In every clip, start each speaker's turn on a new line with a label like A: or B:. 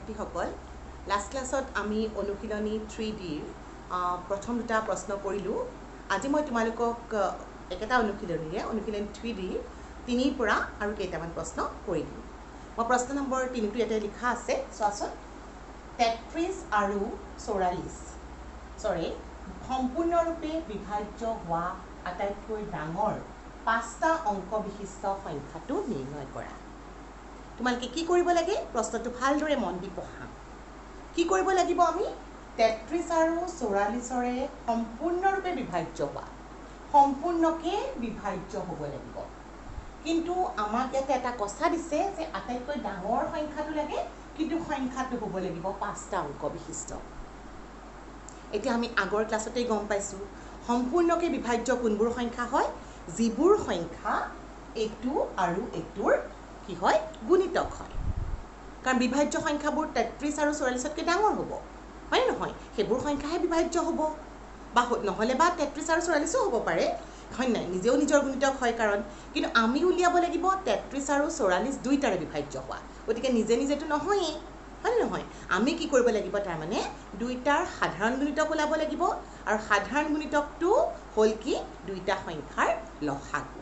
A: শিক্ষাৰ্থীসকল লাষ্ট ক্লাছত আমি অনুশীলনী 3Dৰ প্ৰথম দুটা প্ৰশ্ন কৰিলোঁ। আজি মই তোমালোকক একেটা অনুশীলনীৰে অনুশীলনী 3D 3ৰ পৰা আৰু কেইটামান প্ৰশ্ন কৰি দিম। মই প্ৰশ্ন নম্বৰ 3টো ইয়াতে লিখা আছে, চোৱাচোন। 33 আৰু 44 সম্পূৰ্ণৰূপে বিভাজ্য হোৱা আটাইতকৈ ডাঙৰ 5টা অংক বিশিষ্ট সংখ্যাটো নিৰ্ণয় কৰা। তোমালোকে কি কৰিব লাগে? প্ৰশ্নটো ভালদৰে মন দি পঢ়া। কি কৰিব লাগিব? আমি 33 আৰু 44ৰে সম্পূৰ্ণৰূপে বিভাজ্য হোৱা, সম্পূৰ্ণকে বিভাজ্য হ'ব লাগিব। কিন্তু আমাক ইয়াতে এটা কথা দিছে যে আটাইতকৈ ডাঙৰ সংখ্যাটো লাগে, কিন্তু সংখ্যাটো হ'ব লাগিব 5টা অংক বিশিষ্ট। এতিয়া আমি আগৰ ক্লাছতেই গম পাইছোঁ সম্পূৰ্ণকে বিভাজ্য কোনবোৰ সংখ্যা হয়? যিবোৰ সংখ্যা এইটো আৰু এইটোৰ কি হয়? গুণিতক হয়। কাৰণ বিভাজ্য সংখ্যাবোৰ 33 আৰু 44তকৈ ডাঙৰ হ'ব, হয় নে নহয়? সেইবোৰ সংখ্যাহে বিভাজ্য হ'ব, বা নহ'লে বা 33 আৰু 44ও হ'ব পাৰে, হয় নাই? নিজেও নিজৰ গুণিতক হয় কাৰণ। কিন্তু আমি উলিয়াব লাগিব 33 আৰু 44 দুইটাৰে বিভাজ্য হোৱা। গতিকে নিজে নিজেতো নহয়েই, হয় নে নহয়? আমি কি কৰিব লাগিব? তাৰমানে দুইটাৰ সাধাৰণ গুণিতক ওলাব লাগিব, আৰু সাধাৰণ গুণিতকটো হ'ল কি? দুইটা সংখ্যাৰ লসাগু।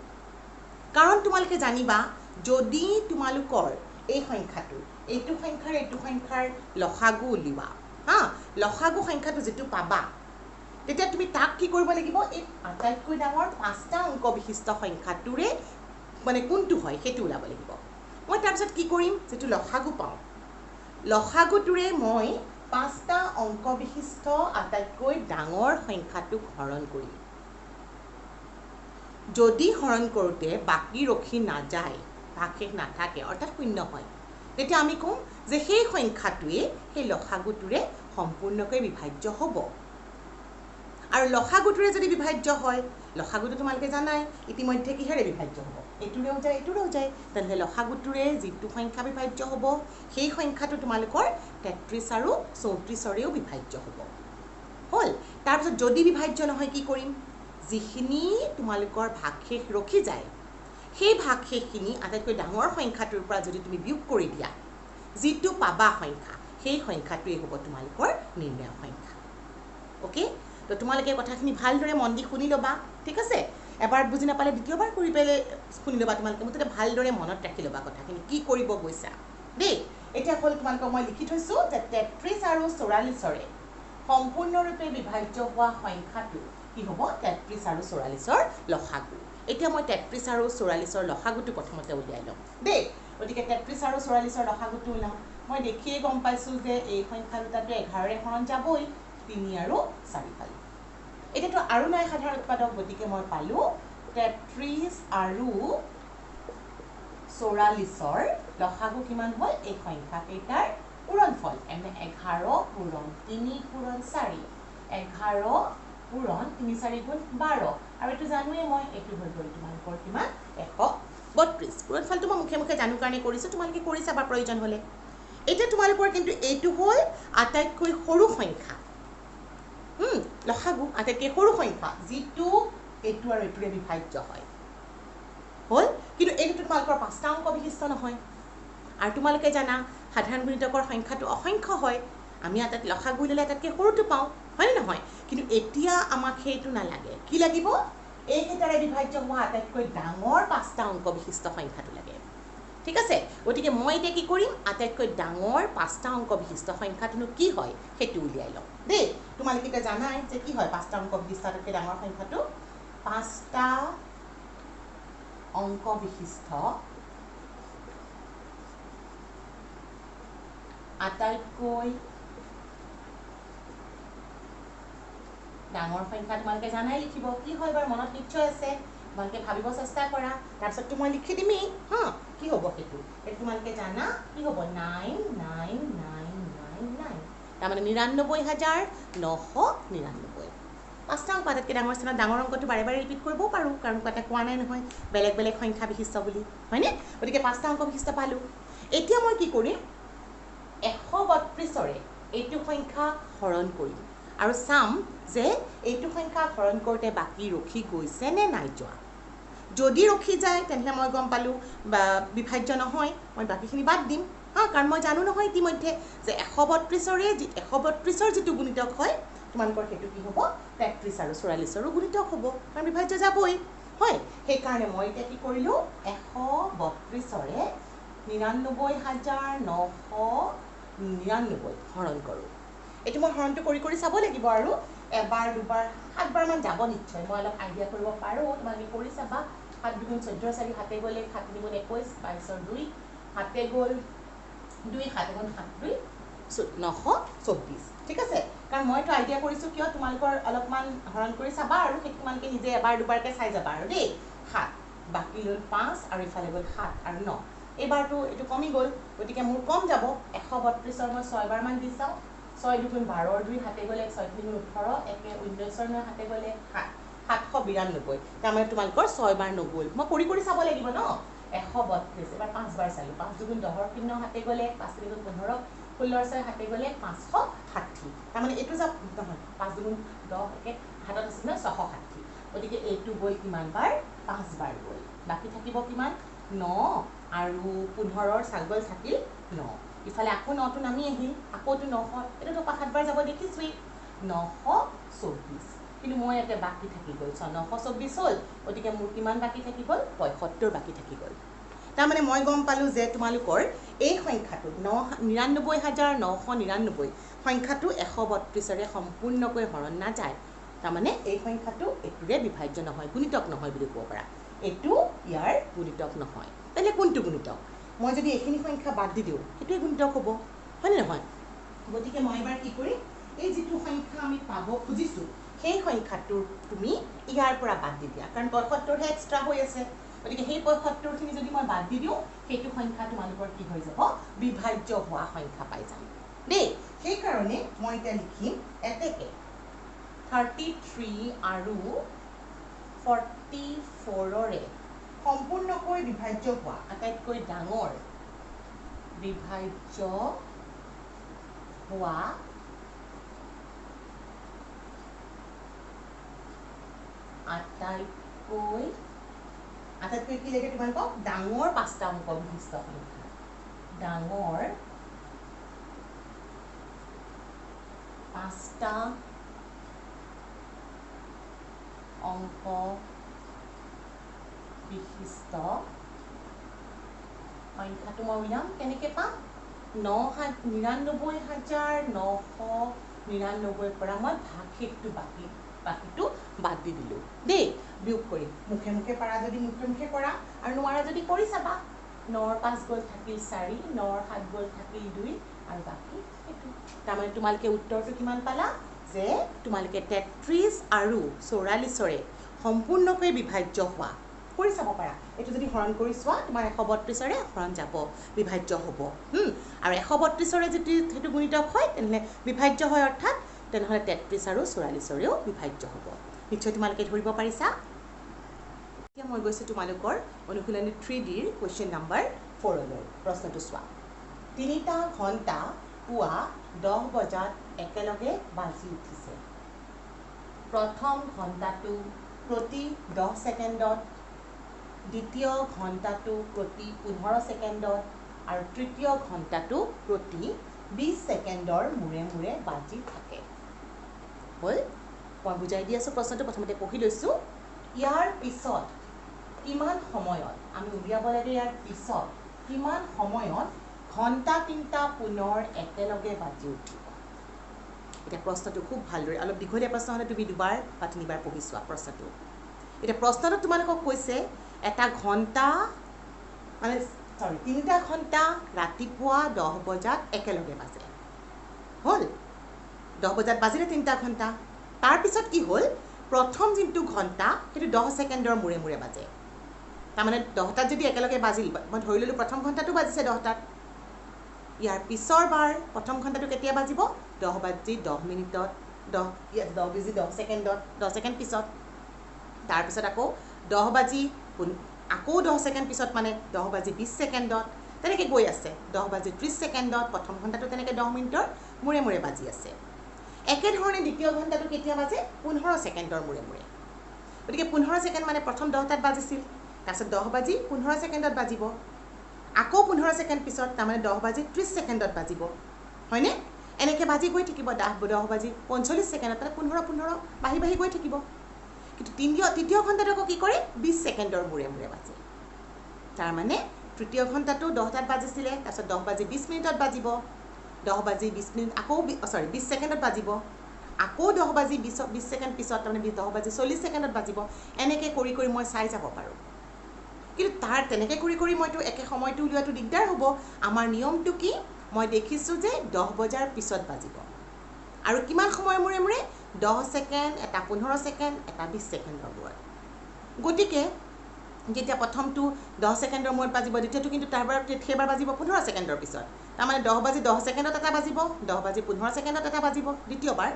A: কাৰণ তোমালোকে জানিবা, যদি তোমালোকৰ এই সংখ্যাটো এইটো সংখ্যাৰ লসাগু উলিওৱা, লসাগু সংখ্যাটো যিটো পাবা, তেতিয়া তুমি তাক কি কৰিব লাগিব? এই আটাইতকৈ ডাঙৰ 5টা অংক বিশিষ্ট সংখ্যাটোৰে মানে কোনটো হয় সেইটো ওলাব লাগিব। মই তাৰপিছত কি কৰিম? যিটো লসাগু পাওঁ, লসাগুটোৰে মই 5টা অংক বিশিষ্ট আটাইতকৈ ডাঙৰ সংখ্যাটোক হৰণ কৰিম। যদি হৰণ কৰোঁতে বাকী ৰখি নাযায়, ভাগশেষ নাথাকে, অৰ্থাৎ শূন্য হয়, তেতিয়া আমি ক'ম যে সেই সংখ্যাটোৱে সেই লসাগুটোৰে সম্পূৰ্ণকৈ বিভাজ্য হ'ব। আৰু লসাগুটোৰে যদি বিভাজ্য হয়, লসাগুটো তোমালোকে জানাই ইতিমধ্যে কিহেৰে বিভাজ্য হ'ব? এইটোৰেও যায়, এইটোৰেও যায়। তেনেহ'লে লসাগুটোৰে যিটো সংখ্যা বিভাজ্য হ'ব, সেই সংখ্যাটো তোমালোকৰ 33 আৰু 34ৰেও বিভাজ্য হ'ব। হ'ল। তাৰপিছত যদি বিভাজ্য নহয় কি কৰিম? যিখিনি তোমালোকৰ ভাগশেষ ৰখি যায়, সেই ভাগশেষখিনি আটাইতকৈ ডাঙৰ সংখ্যাটোৰ পৰা যদি তুমি বিয়োগ কৰি দিয়া, যিটো পাবা সংখ্যা, সেই সংখ্যাটোৱেই হ'ব তোমালোকৰ নিৰ্ণয় সংখ্যা। অ'কে? তো তোমালোকে কথাখিনি ভালদৰে মন দি শুনি ল'বা, ঠিক আছে? এবাৰ বুজি নাপালে দ্বিতীয়বাৰ কৰি পেলাই শুনি ল'বা। তোমালোকে মুঠতে ভালদৰে মনত ৰাখি ল'বা কথাখিনি, কি কৰিব গৈছা দেই। এতিয়া হ'ল তোমালোকক মই লিখি থৈছোঁ যে 33 আৰু 44ৰে সম্পূৰ্ণৰূপে বিভাজ্য হোৱা সংখ্যাটো কি হ'ব? 33 আৰু 44ৰ লসাগু। এতিয়া মই 33 আৰু 44ৰ লসাগুটো প্ৰথমতে উলিয়াই ল'ম দেই। গতিকে 33 আৰু 44ৰ লসাগুটো ওলাম। মই দেখিয়ে গম পাইছোঁ যে এই সংখ্যা দুটাটো 11ৰে হৰণ যাবই, 3 আৰু 4 পালোঁ। এতিয়াতো আৰু নাই সাধাৰণ উৎপাদক, গতিকে মই পালোঁ 33 আৰু 44ৰ লসাগু কিমান হ'ল? এই সংখ্যাকেইটাৰ পূৰণফল, এনে 11 পূৰণ 3 পূৰণ 4, 11 পূৰণ 3 4 গুণ 12, আৰু এইটো জানোৱেই মই, এইটো হৈ গ'ল তোমালোকৰ কিমান? 132। পূৰণফলটো মই মুখে মুখে জানো কাৰণে কৰিছোঁ, তোমালোকে কৰি চাবা প্ৰয়োজন হ'লে। এতিয়া তোমালোকৰ কিন্তু এইটো হ'ল আটাইতকৈ সৰু সংখ্যা, লসাগু আটাইতকৈ সৰু সংখ্যা, যিটো এইটো আৰু এইটোৰে বিভাজ্য হয়। হ'ল। কিন্তু এইটোতো তোমালোকৰ 5টা অংক বিশিষ্ট নহয়। আৰু তোমালোকে জানা সাধাৰণ গুণিতকৰ সংখ্যাটো অসংখ্য হয়, আমি লসাগু উলিয়ালে আটাইতকৈ সৰুটো পাওঁ, হয় নে নহয়? কিন্তু এতিয়া আমাক সেইটো নালাগে। কি লাগিব? এইকেইটাৰে বিভাজ্য হোৱা আটাইতকৈ ডাঙৰ 5টা অংক বিশিষ্ট সংখ্যাটো লাগে, ঠিক আছে? গতিকে মই এতিয়া কি কৰিম? আটাইতকৈ ডাঙৰ 5টা অংক বিশিষ্ট সংখ্যাটোনো কি হয় সেইটো উলিয়াই লওঁ দেই। তোমালোকে এতিয়া জানাই যে কি হয় 5টা অংক বিশিষ্ট আটাইতকৈ ডাঙৰ সংখ্যাটো? 5টা অংক বিশিষ্ট আটাইতকৈ ডাঙৰ সংখ্যা তোমালোকে জানাই লিখিব। কি হয় বাৰু মনত নিশ্চয় আছে, তোমালোকে ভাবিব চেষ্টা কৰা, তাৰপিছততো মই লিখি দিমেই। কি হ'ব সেইটো? এইটো তোমালোকে জানা কি হ'ব? 99999, তাৰমানে 99,999। 5টা অংক আটাইতকৈ ডাঙৰ স্থানত ডাঙৰ অংকটো বাৰে বাৰে ৰিপিট কৰিবও পাৰোঁ, কাৰণ তাতে কোৱা নাই নহয় বেলেগ বেলেগ সংখ্যা বিশিষ্ট বুলি, হয়নে? গতিকে 5টা অংক বিশিষ্ট পালোঁ। এতিয়া মই কি কৰিম? 132ৰে এইটো সংখ্যা হৰণ কৰিম আৰু চাম যে এইটো সংখ্যা হৰণ কৰোঁতে বাকী ৰখি গৈছে নে নাই যোৱা। যদি ৰখি যায় তেনেহ'লে মই গম পালোঁ বা বিভাজ্য নহয়, মই বাকীখিনি বাদ দিম কাৰণ মই জানো নহয় ইতিমধ্যে যে 132ৰ যিটো গুণিতক হয় তোমালোকৰ সেইটো কি হ'ব 33 আৰু 44ৰো গুণিতক হ'ব কাৰণ বিভাজ্য যাবই হয়। সেইকাৰণে মই এতিয়া কি কৰিলোঁ 132ৰে 99,999 হৰণ কৰোঁ। এইটো মই হৰণটো কৰি চাব লাগিব আৰু এবাৰ দুবাৰ 7বাৰমান যাব নিশ্চয়। মই অলপ আইডিয়া কৰিব পাৰোঁ, তোমালোকে কৰি চাবা। 7 2 14 4 হাতে গ'লে 7 3 21 22ৰ 2 হাতে গ'ল 2 7 7 2 924 ঠিক আছে। কাৰণ মইতো আইডিয়া কৰিছোঁ কিয় তোমালোকৰ অলপমান হৰণ কৰি চাবা আৰু সেইটো তোমালোকে নিজে এবাৰ দুবাৰকৈ চাই যাবা আৰু দেই। 7 বাকী হ'ল 5 আৰু ইফালে গ'ল 7 আৰু 9 এইবাৰটো এইটো কমি গ'ল গতিকে মোৰ কম যাব 132ৰ মই 6বাৰমান দি চাওঁ 6 2 12ৰ 2 হাতে গ'লে 6 3 18 1 19ৰ 9 হাতে গ'লে 792 তাৰমানে তোমালোকৰ 6বাৰ নগ'ল। মই কৰি চাব লাগিব ন 132 এবাৰ 5বাৰ চালোঁ 5 2 10ৰ 0 হাতে গ'লে 5 3 15 16ৰ 6 হাতে গ'লে 560 তাৰমানে এইটো যাব নহয় 5 2 10 একে হাতত আছে নহয় 660 গতিকে এইটো গ'ল কিমান বাৰ 5বাৰ গ'ল। বাকী থাকিব কিমান 9 আৰু 15ৰ চাগল থাকিল 9 ইফালে আকৌ 9টো নামি আহিল আকৌতো 900 এইটোতো 7বাৰ যাব দেখিছোৱেই 924 কিন্তু মই ইয়াতে বাকী থাকি গ'ল 924 হ'ল গতিকে মোৰ কিমান বাকী থাকি গ'ল 75 বাকী থাকি গ'ল। তাৰমানে মই গম পালোঁ যে তোমালোকৰ এই সংখ্যাটো 99,999 সংখ্যাটো 132ৰে সম্পূৰ্ণকৈ হৰণ নাযায়। তাৰমানে এই সংখ্যাটো এইটোৰে বিভাজ্য নহয় গুণিতক নহয় বুলি ক'ব পাৰা। এইটো ইয়াৰ গুণিতক নহয়। তেন্তে কোনটো গুণিতক? মই যদি এইখিনি সংখ্যা বাদ দি দিওঁ সেইটোৱে গুণিতক হ'ব হয়নে নহয়? গতিকে মই এবাৰ কি কৰিম এই যিটো সংখ্যা আমি পাব খুজিছোঁ সেই সংখ্যাটোৰ তুমি ইয়াৰ পৰা বাদ দি দিয়া কাৰণ 75হে এক্সট্ৰা হৈ আছে গতিকে সেই 75খিনি যদি মই বাদ দি দিওঁ সেইটো সংখ্যা তোমালোকৰ কি হৈ যাব বিভাজ্য হোৱা সংখ্যা পাই যাম দেই। সেইকাৰণে মই এতিয়া লিখিম এতেকে 33 আৰু 44ৰে সম্পূৰ্ণকৈ বিভাজ্য হোৱা আটাইতকৈ ডাঙৰ বিভাজ্য হোৱা আটাইতকৈ কি লাগে তোমালোকক ডাঙৰ 5টা অংক বিশিষ্ট সংখ্যা ডাঙৰ 5টা অংক বিশিষ্ট সংখ্যাটো মই উলিয়াম কেনেকৈ পাম 99,999 পৰা মই ভাগশেষটো বাকীটো বাদ দি দিলোঁ দেই। বিয়োগ কৰি মুখে মুখে পাৰা যদি মুখে মুখে কৰা আৰু নোৱাৰা যদি কৰি চাবা 9ৰ 5 গ'ল থাকিল 4 9ৰ 7 গ'ল থাকিল 2 আৰু বাকী এইটো। তাৰমানে তোমালোকে উত্তৰটো কিমান পালা যে তোমালোকে 33 আৰু 44ৰে সম্পূৰ্ণকৈ বিভাজ্য হোৱা কৰি চাব পাৰা। এইটো যদি হৰণ কৰি চোৱা তোমাৰ 132ৰে হৰণ যাব বিভাজ্য হ'ব আৰু 132ৰে যদি সেইটো গুণিতক হয় তেনেহ'লে বিভাজ্য হয় অৰ্থাৎ তেনেহ'লে 33 আৰু 44ৰেও বিভাজ্য হ'ব। নিশ্চয় তোমালোকে ধৰিব পাৰিছা। এতিয়া মই গৈছোঁ তোমালোকৰ অনুশীলনী 3Dৰ কুৱেশ্যন নম্বৰ 4লৈ। প্ৰশ্নটো চোৱা 3টা ঘণ্টা পুৱা 10 বজাত একেলগে বাজি উঠিছে। প্ৰথম ঘণ্টাটো প্ৰতি 10 ছেকেণ্ডত দ্বিতীয় ঘণ্টাটো প্ৰতি 15 ছেকেণ্ডত আৰু তৃতীয় ঘণ্টাটো প্ৰতি 20 ছেকেণ্ডৰ মূৰে মূৰে বাজি থাকে। হ'ল মই বুজাই দি আছোঁ প্ৰশ্নটো প্ৰথমতে পঢ়ি লৈছোঁ। ইয়াৰ পিছত কিমান সময়ত আমি উলিয়াব লাগে ইয়াৰ পিছত কিমান সময়ত ঘণ্টা 3টা পুনৰ একেলগে বাজি উঠিব। এতিয়া প্ৰশ্নটো খুব ভালদৰে অলপ দীঘলীয়া প্ৰশ্ন হ'লে তুমি 2বাৰ বা 3বাৰ পঢ়ি চোৱা প্ৰশ্নটো। এতিয়া প্ৰশ্নটো তোমালোকক কৈছে এটা ঘণ্টা মানে 3টা ঘণ্টা ৰাতিপুৱা 10 বজাত একেলগে বাজে। হ'ল 10 বজাত বাজিলে 3টা ঘণ্টা। তাৰপিছত কি হ'ল প্ৰথম যোনটো ঘণ্টা সেইটো 10 ছেকেণ্ডৰ মূৰে মূৰে বাজে। তাৰমানে 10টাত যদি একেলগে বাজিল মই ধৰি ল'লোঁ প্ৰথম ঘণ্টাটো বাজিছে 10টাত। ইয়াৰ পিছৰ বাৰ প্ৰথম ঘণ্টাটো কেতিয়া বাজিব 10 বাজি 10 মিনিটত 10 বাজি 10 ছেকেণ্ডত 10 ছেকেণ্ড পিছত। তাৰপিছত আকৌ 10 বাজি আকৌ 10 ছেকেণ্ড পিছত মানে 10 বাজি 20 ছেকেণ্ডত তেনেকৈ গৈ আছে 10 বাজি 30 ছেকেণ্ডত প্ৰথম ঘণ্টাটো তেনেকৈ 10 মিনিটৰ মূৰে মূৰে বাজি আছে। একেধৰণে দ্বিতীয় ঘণ্টাটো কেতিয়া বাজে 15 ছেকেণ্ডৰ মূৰে মূৰে। গতিকে 15 ছেকেণ্ড মানে প্ৰথম 10টাত বাজিছিল তাৰপিছত 10 বাজি 15 ছেকেণ্ডত বাজিব আকৌ 15 ছেকেণ্ড পিছত তাৰমানে 10 বাজি 30 ছেকেণ্ডত বাজিব হয়নে এনেকৈ বাজি গৈ থাকিব 10 বাজি 45 ছেকেণ্ডত তাতে 15 বাঢ়ি বাঢ়ি গৈ থাকিব কিন্তু তৃতীয় ঘণ্টাটো আকৌ কি কৰে 20 ছেকেণ্ডৰ মূৰে মূৰে বাজে তাৰমানে তৃতীয় ঘণ্টাটো 10টাত বাজিছিলে তাৰপিছত 10 বাজি 20 মিনিটত বাজিব 10 বাজি 20 মিনিট আকৌ 20 ছেকেণ্ডত বাজিব আকৌ 10 বাজি 20 ছেকেণ্ড পিছত তাৰমানে 10 বাজি 40 ছেকেণ্ডত বাজিব এনেকৈ কৰি কৰি মই চাই যাব পাৰোঁ কিন্তু তাৰ তেনেকৈ কৰি কৰি মইতো একে সময়টো উলিওৱাটো দিগদাৰ হ'ব আমাৰ নিয়মটো কি মই দেখিছোঁ যে 10 বজাৰ পিছত বাজিব আৰু কিমান সময়ৰ মূৰে মূৰে 10 ছেকেণ্ড এটা 15 ছেকেণ্ড এটা 20 ছেকেণ্ডৰ মূৰত গতিকে যেতিয়া প্ৰথমটো 10 ছেকেণ্ডৰ মূৰত বাজিব দ্বিতীয়টো কিন্তু সেইবাৰ বাজিব 15 ছেকেণ্ডৰ পিছত তাৰমানে 10 বাজি 10 ছেকেণ্ডত এটা বাজিব 10 বাজি 15 ছেকেণ্ডত এটা বাজিব দ্বিতীয়বাৰ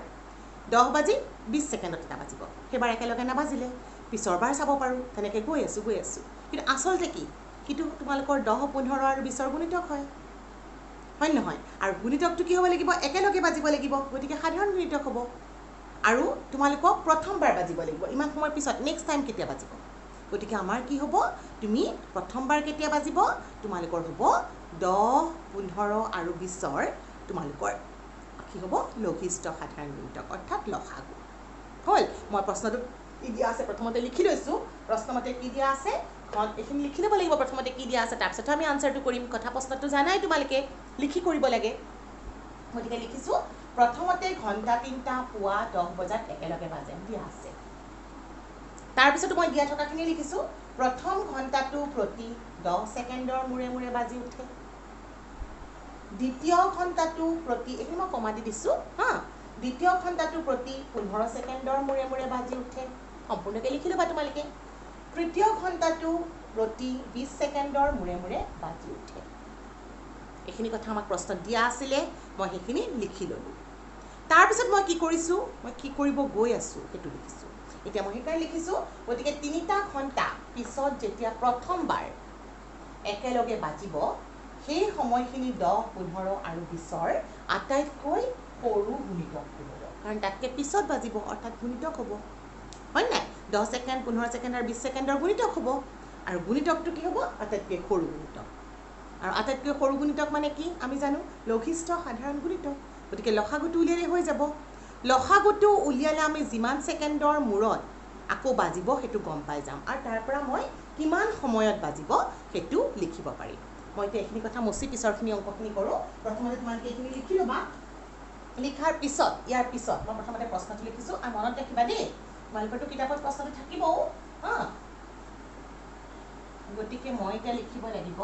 A: 10 বাজি 20 ছেকেণ্ডত এটা বাজিব সেইবাৰ একেলগে নাবাজিলে পিছৰবাৰ চাব পাৰোঁ তেনেকৈ গৈ আছোঁ কিন্তু আচলতে কি কিন্তু তোমালোকৰ 10 15 আৰু 20ৰ গুণিতক হয় নহয় আৰু গুণিতকটো কি হ'ব লাগিব একেলগে বাজিব লাগিব গতিকে সাধাৰণ গুণিতক হ'ব আৰু তোমালোকক প্ৰথমবাৰ বাজিব লাগিব ইমান সময়ৰ পিছত নেক্সট টাইম কেতিয়া বাজিব গতিকে আমাৰ কি হ'ব তুমি প্ৰথমবাৰ কেতিয়া বাজিব তোমালোকৰ হ'ব 10 15 আৰু 20ৰ তোমালোকৰ কি হ'ব লঘিষ্ঠ সাধাৰণ গুণিতক অৰ্থাৎ লসাগু হ'ল মই প্ৰশ্নটো কি দিয়া আছে প্ৰথমতে লিখি লৈছোঁ প্ৰশ্নমতে কি দিয়া আছে এইখিনি লিখি ল'ব লাগিব প্ৰথমতে কি দিয়া আছে তাৰপিছতহে আমি আনচাৰটো কৰিম কথা প্ৰশ্নটো জানাই তোমালোকে লিখি কৰিব লাগে গতিকে লিখিছোঁ প্ৰথমতে ঘণ্টা 3টা পুৱা 10 বজাত একেলগে বাজে দিয়া আছে তাৰপিছতো মই দিয়া থকাখিনি লিখিছোঁ প্ৰথম ঘণ্টাটো প্ৰতি 10 ছেকেণ্ডৰ মূৰে মূৰে বাজি উঠে দ্বিতীয় ঘণ্টাটো প্ৰতি এইখিনি মই কমা দি দিছোঁ দ্বিতীয় ঘণ্টাটো প্ৰতি 15 ছেকেণ্ডৰ মূৰে মূৰে বাজি উঠে সম্পূৰ্ণকৈ লিখি ল'বা তোমালোকে তৃতীয় ঘণ্টাটো প্ৰতি 20 ছেকেণ্ডৰ মূৰে মূৰে বাজি উঠে এইখিনি কথা আমাক প্ৰশ্নত দিয়া আছিলে মই সেইখিনি লিখি ল'লোঁ তাৰপিছত মই কি কৰিছোঁ মই কি কৰিব গৈ আছোঁ সেইটো লিখিছোঁ এতিয়া মই সেইকাৰণে লিখিছোঁ গতিকে 3টা ঘণ্টা পিছত যেতিয়া প্ৰথমবাৰ একেলগে বাজিব সেই সময়খিনি 10 15 আৰু 20ৰ আটাইতকৈ সৰু গুণিতক হ'ব কাৰণ তাতকৈ পিছত বাজিব অৰ্থাৎ গুণিতক হ'ব হয় নাই 10 ছেকেণ্ড 15 ছেকেণ্ড আৰু 20 ছেকেণ্ডৰ গুণিতক হ'ব আৰু গুণিতকটো কি হ'ব আটাইতকৈ সৰু গুণিতক আৰু আটাইতকৈ সৰু গুণিতক মানে কি আমি জানো লঘিষ্ঠ সাধাৰণ গুণিতক গতিকে লসাগুটো উলিয়ালে হৈ যাব লসাগুটো উলিয়ালে আমি যিমান ছেকেণ্ডৰ মূৰত আকৌ বাজিব সেইটো গম পাই যাম আৰু তাৰ পৰা মই কিমান সময়ত বাজিব সেইটো লিখিব পাৰিম মই এতিয়া এইখিনি কথা মচি পিছৰখিনি অংকখিনি কৰোঁ প্ৰথমতে তোমালোকে এইখিনি লিখি ল'বা লিখাৰ পিছত ইয়াৰ পিছত মই প্ৰথমতে প্ৰশ্নটো লিখিছোঁ আৰু মনত ৰাখিবা দেই তোমালোকৰতো কিতাপত প্ৰশ্নটো থাকিবও গতিকে মই এতিয়া লিখিব লাগিব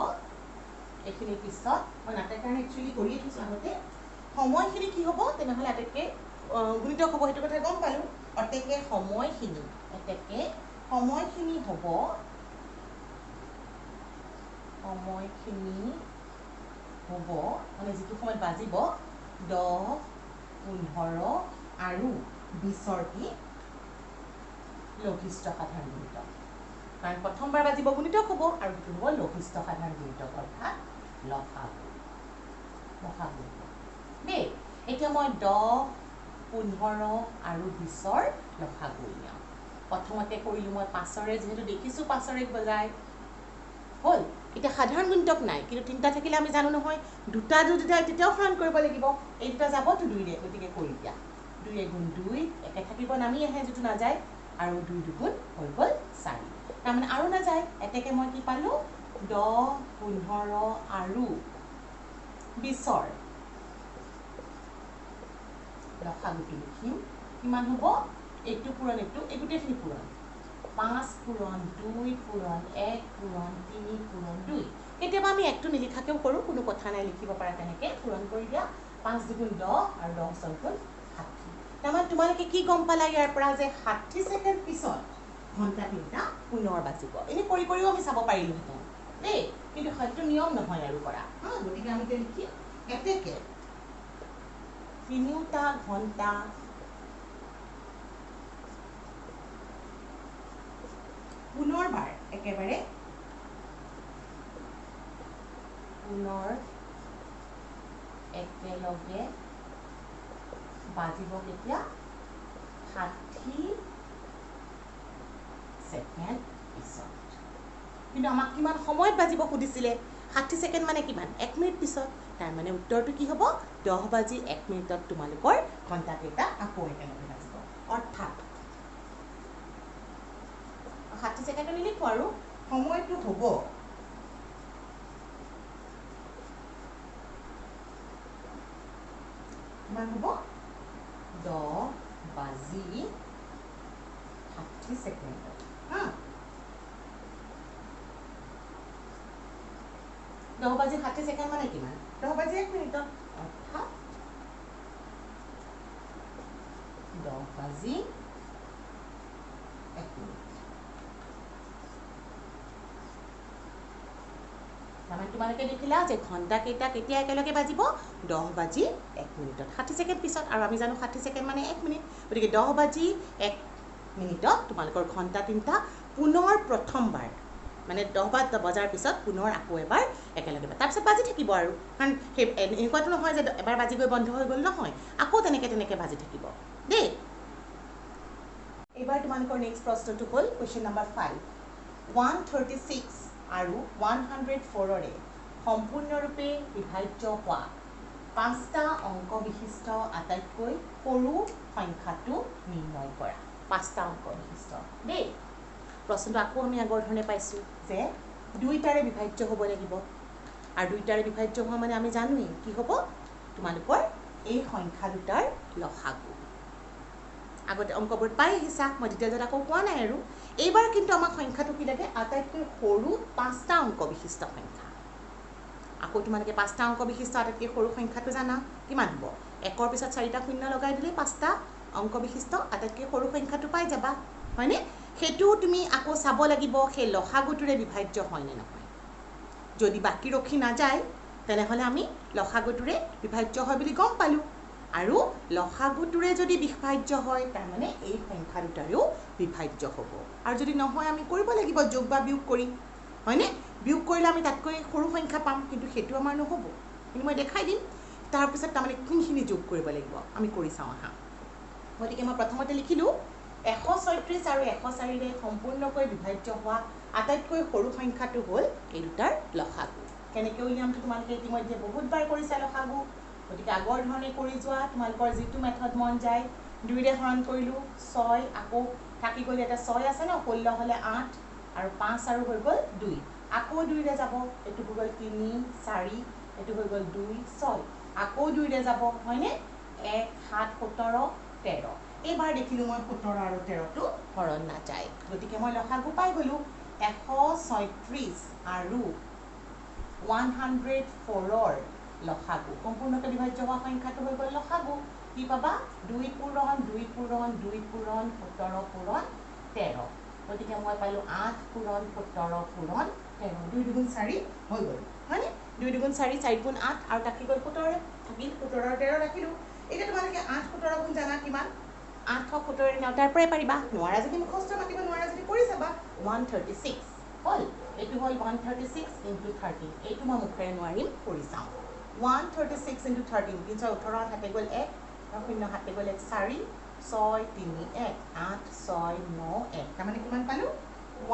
A: এইখিনিৰ পিছত মই নাটৰ কাৰণে একচুৱেলি কৰিয়ে থৈছোঁ আগতে সময়খিনি কি হ'ব তেনেহ'লে আটাইতকৈ গুণিতক হ'ব সেইটো কথা গম পালোঁ অৰ্থাৎ সময়খিনি হ'ব মানে যিটো সময়ত বাজিব 10 15 আৰু 20ৰ কি লঘিষ্ঠ সাধাৰণ গুণিতক কাৰণ প্ৰথমবাৰ বাজিব গুণিতক হ'ব আৰু সেইটো হ'ব লঘিষ্ঠ সাধাৰণ গুণিতক অৰ্থাৎ লসাগু দেই এতিয়া মই 10 15 আৰু 20ৰ লসাগু উলিয়াম প্ৰথমতে কৰিলোঁ মই 5ৰে যিহেতু দেখিছোঁ 5ৰে বজাই হ'ল এতিয়া সাধাৰণ গুণিতক নাই কিন্তু 3টা থাকিলে আমি জানো নহয় 2টা তেতিয়াও হৰণ কৰিব লাগিব এই 2টা যাবতো 2ৰে গতিকে কৰি দিয়া 2 গুণ 2 একে থাকিব নামি আহে যিটো নাযায় আৰু 2 দুগুণ হৈ গ'ল 4 তাৰমানে আৰু নাযায় এতেকে মই কি পালোঁ 10 15 আৰু 20ৰ লসাগুটো লিখিম কিমান হ'ব এইটো পূৰণ এইটো এই গোটেইখিনি পূৰণ 5 পূৰণ 2 পূৰণ 1 পূৰণ 3 পূৰণ 2 কেতিয়াবা আমি একটো নিলিখাকেও কৰোঁ কোনো কথা নাই লিখিব পাৰা তেনেকৈ পূৰণ কৰি দিয়া 5 দুগুণ 10 আৰু 10 ছয়গুণ 60 তাৰমানে তোমালোকে কি গম পালা ইয়াৰ পৰা যে 60 ছেকেণ্ড পিছত ঘণ্টা 3টা পুনৰ বাজিব এনেই কৰি কৰিও আমি চাব পাৰিলোহেঁতেন দেই কিন্তু হয়তো নিয়ম নহয় আৰু কৰা গতিকে আমি এতিয়া লিখিম এতেকে 3টা ঘণ্টা পুনৰবাৰ একেবাৰে পুনৰ একেলগে বাজিব কেতিয়া 60 ছেকেণ্ড পিছত কিন্তু আমাক কিমান সময়ত বাজিব সুধিছিলে 60 ছেকেণ্ড মানে কিমান 1 মিনিট পিছত তাৰ মানে উত্তৰটো কি হ'ব 10 বাজি 1 মিনিটত তোমালোকৰ ঘণ্টাকেইটা আকৌ একেলগে বাজিব অৰ্থাৎ 60 ছেকেণ্ড নিলিখো আৰু সময়টো হ'ব কিমান হ'ব 10 বাজি 60 ছেকেণ্ড হা 10 বাজি 60 ছেকেণ্ড মানে কিমান 10 বাজি 1 মিনিটত অৰ্থাৎ 10 বাজি 1 মিনিট তাৰমানে তোমালোকে দেখিলা যে ঘণ্টাকেইটা কেতিয়া একেলগে বাজিব 10 বাজি 1 মিনিটত 60 ছেকেণ্ড পিছত আৰু আমি জানো 60 ছেকেণ্ড মানে 1 মিনিট গতিকে 10 বাজি 1 মিনিটত তোমালোকৰ ঘণ্টা তিনিটা পুনৰ প্ৰথমবাৰ মানে 10 বজাৰ পিছত পুনৰ আকৌ এবাৰ একেলগে তাৰপিছত বাজি থাকিব আৰু কাৰণ সেই এনেকুৱাটো নহয় যে এবাৰ বাজি গৈ বন্ধ হৈ গ'ল নহয় আকৌ তেনেকৈ বাজি থাকিব দেই এইবাৰ তোমালোকৰ নেক্সট প্ৰশ্নটো হ'ল কুৱেশ্যন নম্বৰ 5 136 আৰু 104ৰে সম্পূৰ্ণৰূপে বিভাজ্য হোৱা 5টা অংক বিশিষ্ট আটাইতকৈ সৰু সংখ্যাটো নিৰ্ণয় কৰা 5টা অংক বিশিষ্ট দেই প্ৰশ্নটো আকৌ আমি আগৰ ধৰণে পাইছোঁ যে দুইটাৰে বিভাজ্য হ'ব লাগিব আৰু দুইটাৰে বিভাজ্য হোৱা মানে আমি জানোৱেই কি হ'ব তোমালোকৰ এই সংখ্যা দুটাৰ লসাগু আগতে অংকবোৰ পাই আহিছা মই ডিটেইলত আকৌ কোৱা নাই আৰু এইবাৰ কিন্তু আমাক সংখ্যাটো কি লাগে আটাইতকৈ সৰু 5টা অংক বিশিষ্ট সংখ্যা আকৌ তোমালোকে 5টা অংক বিশিষ্ট আটাইতকৈ সৰু সংখ্যাটো জানা কিমান হ'ব 1ৰ পিছত 4টা শূন্য লগাই দিলে 5টা অংক বিশিষ্ট আটাইতকৈ সৰু সংখ্যাটো পাই যাবা হয়নে সেইটো তুমি আকৌ চাব লাগিব সেই লসাগুটোৰে বিভাজ্য হয় নে নহয় যদি বাকি ৰখি নাযায় তেনেহ'লে আমি লসাগুটোৰে বিভাজ্য হয় বুলি গম পালোঁ আৰু লসাগুটোৰে যদি বিভাজ্য হয় তাৰ মানে এই সংখ্যা দুটাৰেও বিভাজ্য হ'ব আৰু যদি নহয় আমি কৰিব লাগিব যোগ বা বিয়োগ কৰি হয়নে বিয়োগ কৰিলে আমি তাতকৈ সৰু সংখ্যা পাম কিন্তু সেইটো আমাৰ নহ'ব কিন্তু মই দেখাই দিম তাৰপিছত তাৰমানে কোনখিনি যোগ কৰিব লাগিব আমি কৰি চাওঁ আহা গতিকে মই প্ৰথমতে লিখিলোঁ 136 আৰু 104ৰে সম্পূৰ্ণকৈ বিভাজ্য হোৱা আটাইতকৈ সৰু সংখ্যাটো হ'ল এই দুটাৰ লসাগু কেনেকৈ উলিয়ামটো তোমালোকে ইতিমধ্যে বহুতবাৰ কৰিছা লসাগু গতিকে আগৰ ধৰণে কৰি যোৱা তোমালোকৰ যিটো মেথড মন যায় 2ৰে হৰণ কৰিলোঁ 6 আকৌ থাকি গ'ল এটা 6 আছে ন 16 হ'লে 8 আৰু 5 আৰু হৈ গ'ল 2 আকৌ 2ৰে যাব এইটো হৈ গ'ল 3 4 এইটো হৈ গ'ল 2 6 আকৌ 2ৰে যাব হয়নে 1 7 17 13 এইবাৰ দেখিলোঁ মই 17 আৰু 13টো হৰণ নাযায় গতিকে মই লসাগু পাই গ'লোঁ 136 আৰু 104ৰ লসাগু সম্পূৰ্ণকৈ বিভাজ্য হোৱা সংখ্যাটো হৈ গ'ল লসাগু কি পাবা 2 পূৰণ 2 পূৰণ 2 পূৰণ 17 পূৰণ 13 গতিকে মই পালোঁ 8 পূৰণ 17 পূৰণ 13 2 2 4 হৈ গ'ল হয়নে 2 2 4 4 গুণ 8 আৰু থাকি গ'ল 17 থাকিল 17 আৰু 13 ৰাখিলোঁ এতিয়া তোমালোকে 8 17 গুণ জানা কিমান 8 17 9টাৰ পৰাই পাৰিবা নোৱাৰা যদি মুখস্থ মাতিব নোৱাৰা যদি কৰি চাবা 136 হ'ল এইটো হ'ল 136 into 13 এইটো মই মুখেৰে নোৱাৰিম কৰি চাওঁ 136 into 13 3 18 থাকে গ'ল 1 0 হাতে গ'ল 1 4 6 3 1 8 6 9 1 তাৰমানে কিমান পালোঁ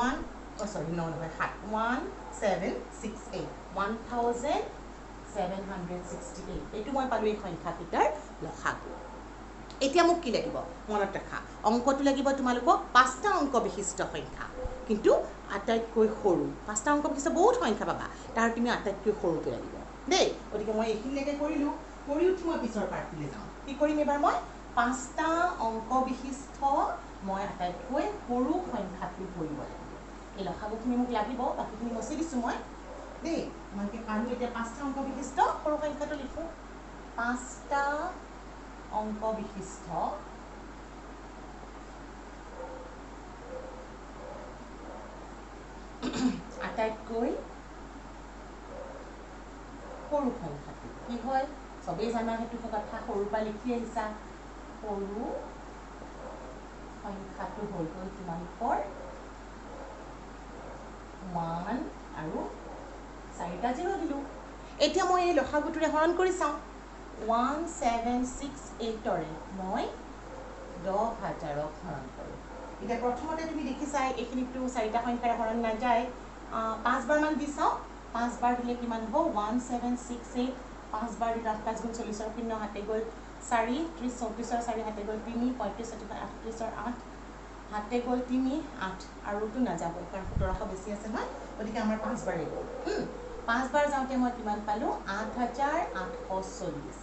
A: 1 সৰি 9 নহয় 7 1768 1768 এইটো মই পালোঁ এই সংখ্যাকেইটাৰ লসাগু এতিয়া মোক কি লাগিব মনত ৰাখা অংকটো লাগিব তোমালোকক 5টা অংক বিশিষ্ট সংখ্যা কিন্তু আটাইতকৈ সৰু 5টা অংক বিশিষ্ট বহুত সংখ্যা পাবা তাৰ তুমি আটাইতকৈ সৰুটো লাগিব দেই গতিকে মই এইখিনিলৈকে কৰিলোঁ কৰি উঠি মই পিছৰ পাৰ্টলৈ যাওঁ কি কৰিম এবাৰ মই 5টা অংক বিশিষ্ট মই আটাইতকৈ সৰু সংখ্যাটো কৰিব লাগিব এই লসাগুখিনি মোক লাগিব বাকীখিনি মচি দিছোঁ মই দেই তোমালোকে পালোঁ এতিয়া 5টা অংক বিশিষ্ট সৰু সংখ্যাটো লিখোঁ 5টা অংক বিশিষ্ট আটাইতকৈ সৰু সংখ্যাটো কি হয় চবেই জানা সেইটো কথা সৰুৰ পৰা লিখি আহিছা সৰু সংখ্যাটো হৈ গ'ল তোমালোকৰ 1 আৰু 4টা 0 দিলোঁ এতিয়া মই এই লসাগুটোৰে হৰণ কৰি চাওঁ 1768ৰে মই 10,000ক হৰণ কৰোঁ এতিয়া প্ৰথমতে তুমি দেখিছা এইখিনিতো 4টা সংখ্যাৰে হৰণ নাযায় 5 বাৰমান দি চাওঁ 5 বাৰ দিলে কিমান হ'ব 1768 5 বাৰ দিলে 8 5 গুণ 40 শূন্য হাতে গ'ল 4 30 34 4 হাতে গ'ল 3 35 38 8 হাতে গ'ল 3 8 আৰুতো নাযাব কাৰণ 1700 বেছি আছে নহয় গতিকে আমাৰ 5 বাৰেই গ'ল 5 বাৰ যাওঁতে মই কিমান পালোঁ 8840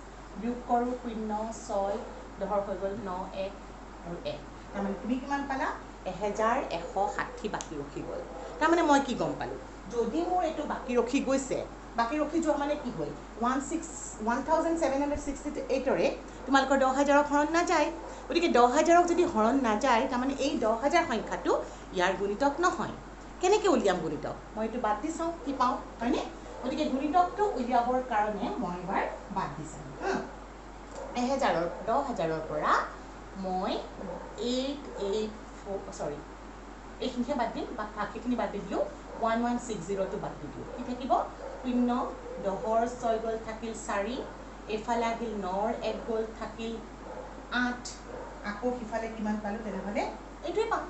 A: যোগ কৰোঁ 0 6 10 হৈ গ'ল 9 1 আৰু 1 তাৰমানে তুমি কিমান পালা 1160 বাকী ৰখি গ'ল তাৰমানে মই কি গম পালোঁ যদি মোৰ এইটো বাকী ৰখি গৈছে বাকী ৰখি যোৱা মানে কি হ'ল 1768ৰে তোমালোকৰ 10,000ক হৰণ নাযায় গতিকে 10,000ক যদি হৰণ নাযায় তাৰমানে এই 10,000 সংখ্যাটো ইয়াৰ গুণিতক নহয় কেনেকৈ উলিয়াম গুণিতক মই এইটো বাদ দি চাওঁ কি পাওঁ হয়নে গতিকে গুণিতকটো উলিয়াবৰ কাৰণে মই এবাৰ বাদ দি চাওঁ 10,000ৰ পৰা মই 884 এইখিনিহে বাদ দিম বাকীখিনি বাদ দি দিলোঁ 1160টো বাদ দি দিওঁ কি থাকিব 0 10ৰ 6 গ'ল থাকিল 4 এইফালে আহিল 9ৰ 1 গ'ল থাকিল 8 আকৌ সিফালে কিমান পালোঁ তেনেহ'লে এইটোৱে পাম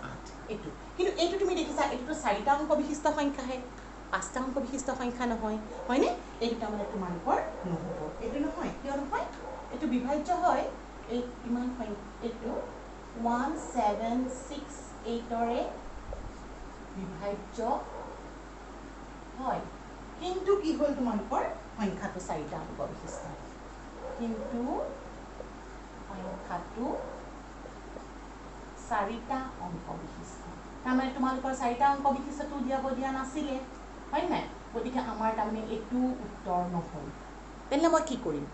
A: 8 এইটো কিন্তু এইটো তুমি দেখিছা এইটোতো 4টা অংক বিশিষ্ট সংখ্যাহে 5টা অংক বিশিষ্ট সংখ্যা নহয় হয়নে এইটো তাৰমানে তোমালোকৰ নহ'ব এইটো নহয় কিয় নহয় এইটো বিভাজ্য হয় এই কিমান এইটো 1768ৰে বিভাজ্য হয় কিন্তু কি হ'ল তোমালোকৰ সংখ্যাটো 4টা অংক বিশিষ্ট কিন্তু সংখ্যাটো 4টা অংক বিশিষ্ট তাৰমানে তোমালোকৰ 4টা অংক বিশিষ্টটো উলিয়াব দিয়া নাছিলে হয় নাই গতিকে আমাৰ তাৰমানে এইটো উত্তৰ নহ'ল তেনেহ'লে মই কি কৰিম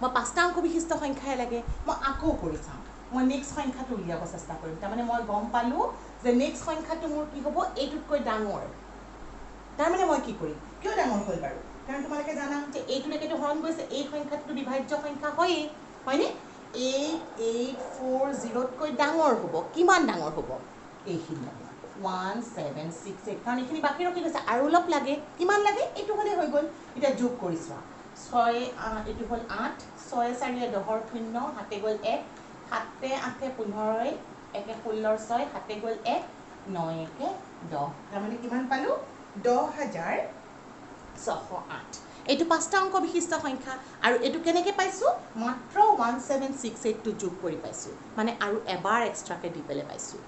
A: মই 5টা অংক বিশিষ্ট সংখ্যাই লাগে মই আকৌ কৰি চাওঁ মই নেক্সট সংখ্যাটো উলিয়াব চেষ্টা কৰিম তাৰমানে মই গম পালোঁ যে নেক্সট সংখ্যাটো মোৰ কি হ'ব এইটোতকৈ ডাঙৰ তাৰমানে মই কি কৰিম কিয় ডাঙৰ হ'ল বাৰু কাৰণ তোমালোকে জানা যে এইটোলৈকেতো হৰণ গৈছে এই সংখ্যাটো বিভাজ্য সংখ্যা হয়েই হয়নে 8840তকৈ ডাঙৰ হ'ব কিমান ডাঙৰ হ'ব এইখিনি 1768 কাৰণ এইখিনি বাকী ৰখি গৈছে আৰু অলপ লাগে কিমান লাগে এইটো হ'লে হৈ গ'ল এতিয়া যোগ কৰি চোৱা 6 এইটো হ'ল 8 6 4 10ৰ 0 হাতে গ'ল 1 7 8 15 1 16ৰ 6 হাতে গ'ল 1 9 1 10 তাৰমানে কিমান পালোঁ 10,608 এইটো 5টা অংক বিশিষ্ট সংখ্যা আৰু এইটো কেনেকৈ পাইছোঁ মাত্ৰ 1768টো যোগ কৰি পাইছোঁ মানে আৰু এবাৰ এক্সট্ৰাকৈ দি পেলাই পাইছোঁ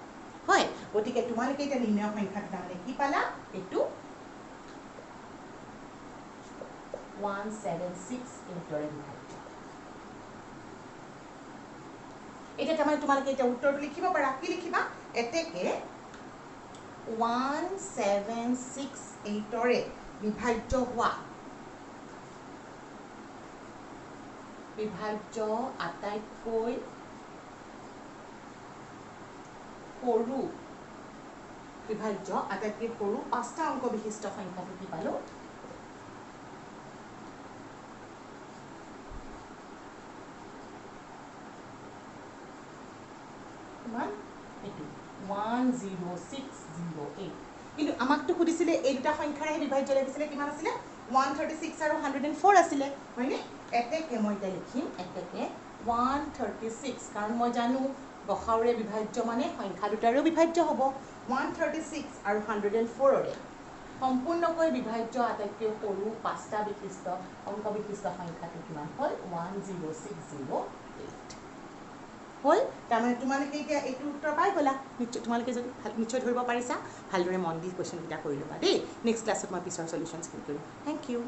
A: হয় গতিকে তোমালোকে এতিয়া নিৰ্ণয় সংখ্যাটো তাৰমানে কি পালা এইটো 1768ৰে বিভাজ্য এতিয়া তাৰমানে তোমালোকে এতিয়া উত্তৰটো লিখিব পাৰা কি লিখিবা এতেকে 1768ৰে বিভাজ্য হোৱা বিভাজ্য আটাইতকৈ সৰু বিভাজ্য আটাইতকৈ সৰু 5টা অংক বিশিষ্ট সংখ্যাটো কি পালোঁ কিমান এইটো 10608 কিন্তু আমাকতো সুধিছিলে এই দুটা সংখ্যাৰে বিভাজ্য লাগিছিলে কিমান আছিলে 136 আৰু 104 আছিলে হয়নে এতেকে মই এতিয়া লিখিম এতেকে 136 কাৰণ মই জানো গসাউৰে বিভাজ্য মানে সংখ্যা দুটাৰো বিভাজ্য হ'ব 136 আৰু 104ৰে সম্পূৰ্ণকৈ বিভাজ্য আটাইতকৈ সৰু 5টা বিশিষ্ট অংক বিশিষ্ট সংখ্যাটো কিমান হ'ল 10608 হ'ল তাৰমানে তোমালোকে এতিয়া এইটো উত্তৰ পাই গ'লা নিশ্চয় তোমালোকে যদি নিশ্চয় ধৰিব পাৰিছা ভালদৰে মন দি কুৱেশ্যনকেইটা কৰি ল'বা দেই নেক্সট ক্লাছত মই পিছৰ চলিউশ্যনছখিনি কৰিম থেংক ইউ